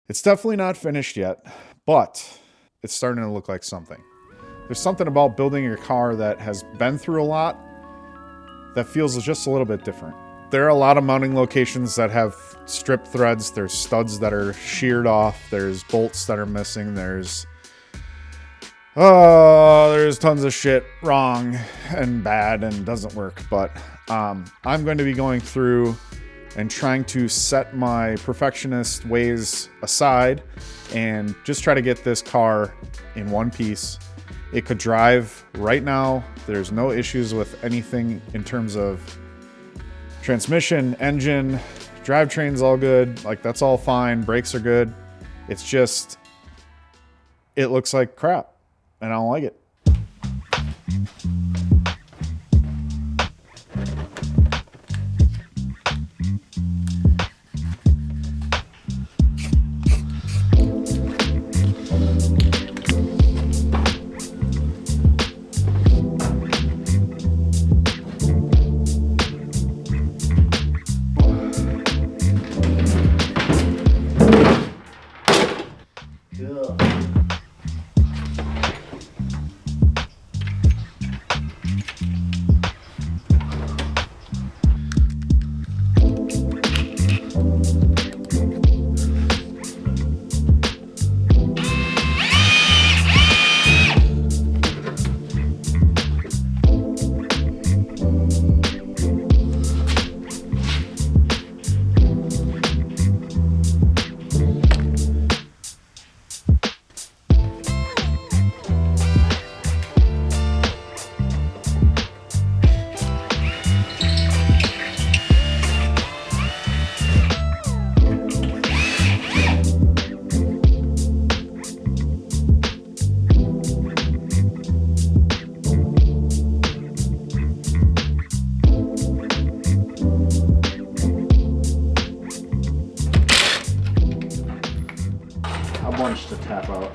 It's definitely not finished yet, but it's starting to look like something. There's something about building a car that has been through a lot that feels just a little bit different. There are a lot of mounting locations that have stripped threads. There's studs that are sheared off. There's bolts that are missing. There's tons of shit wrong and bad and doesn't work. But I'm going to be going through and trying to set my perfectionist ways aside and just try to get this car in one piece. It could drive right now. There's no issues with anything in terms of transmission, engine, drivetrain's all good. Like, that's all fine. Brakes are good. It's just, it looks like crap and I don't like it. Bunch to tap out.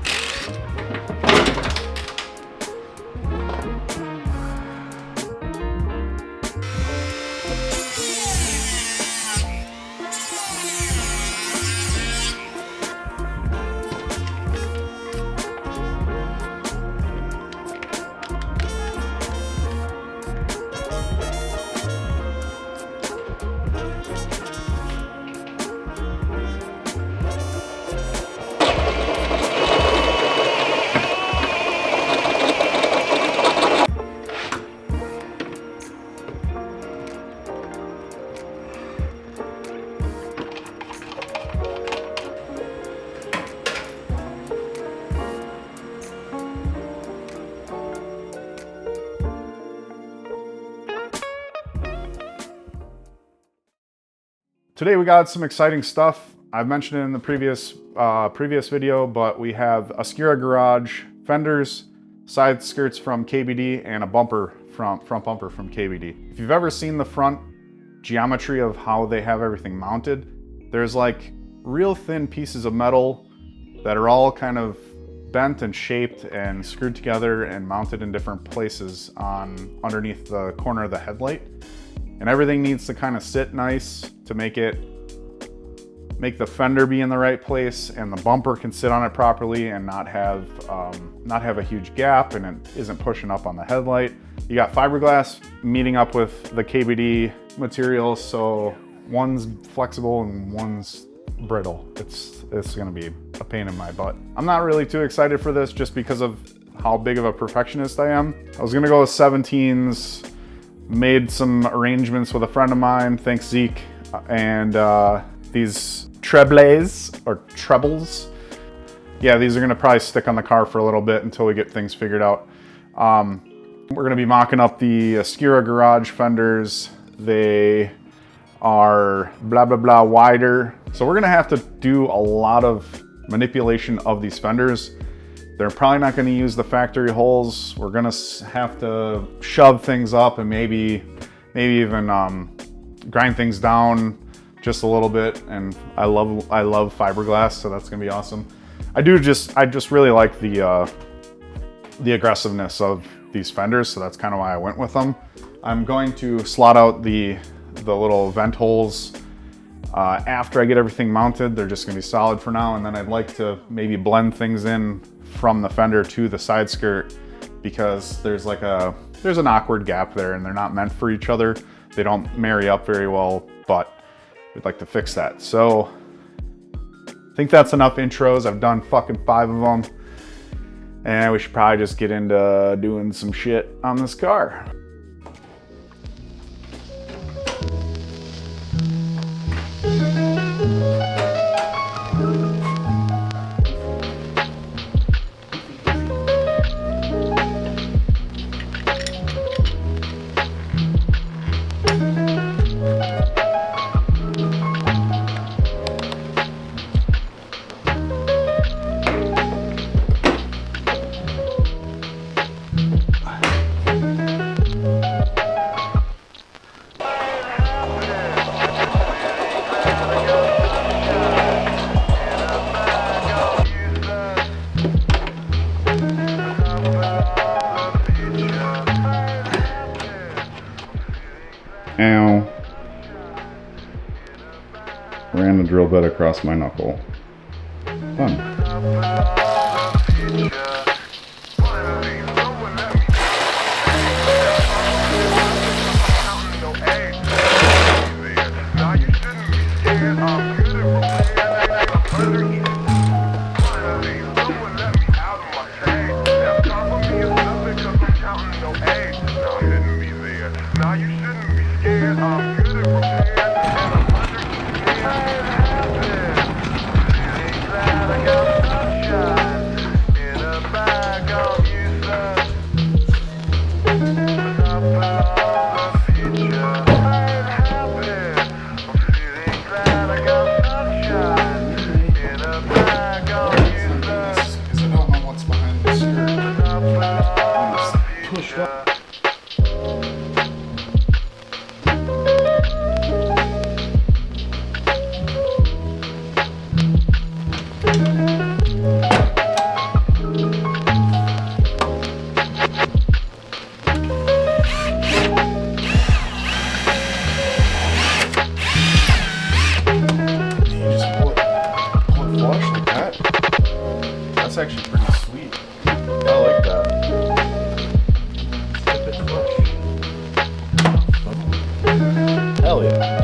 Today we got some exciting stuff. I've mentioned it in the previous video, but we have Ascura Garage fenders, side skirts from KBD, and a front bumper from KBD. If you've ever seen the front geometry of how they have everything mounted, there's like real thin pieces of metal that are all kind of bent and shaped and screwed together and mounted in different places underneath the corner of the headlight. And everything needs to kind of sit nice to make the fender be in the right place, and the bumper can sit on it properly and not have a huge gap, and it isn't pushing up on the headlight. You got fiberglass meeting up with the KBD material, so one's flexible and one's brittle. It's gonna be a pain in my butt. I'm not really too excited for this just because of how big of a perfectionist I am. I was gonna go with 17s. Made some arrangements with a friend of mine, thanks Zeke, and these trebles. Yeah, these are gonna probably stick on the car for a little bit until we get things figured out. We're gonna be mocking up the Ascura Garage fenders. They are blah, blah, blah wider. So we're gonna have to do a lot of manipulation of these fenders. They're probably not going to use the factory holes. We're going to have to shove things up and maybe even grind things down just a little bit. And I love fiberglass, so that's going to be awesome. I just really like the aggressiveness of these fenders, so that's kind of why I went with them. I'm going to slot out the little vent holes After I get everything mounted, they're just gonna be solid for now, and then I'd like to maybe blend things in from the fender to the side skirt, because there's an awkward gap there and they're not meant for each other. They don't marry up very well, but we'd like to fix that. So I think that's enough intros. I've done fucking 5 of them, and we should probably just get into doing some shit on this car. Ow. Ran the drill bit across my knuckle. Fun. That's actually pretty sweet. I like that. Hell yeah.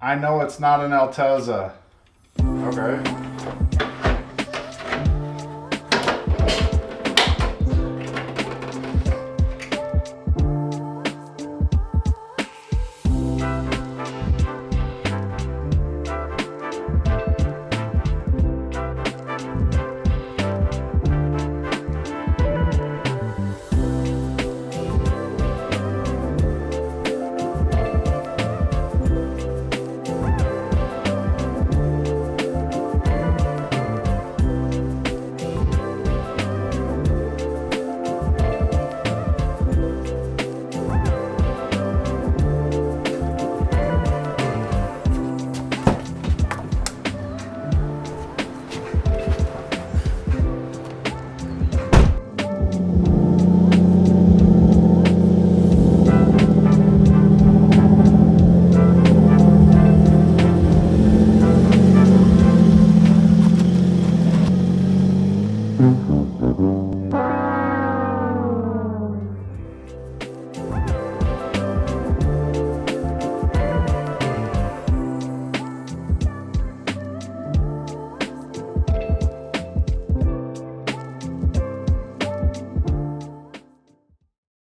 I know it's not an Altezza. Okay.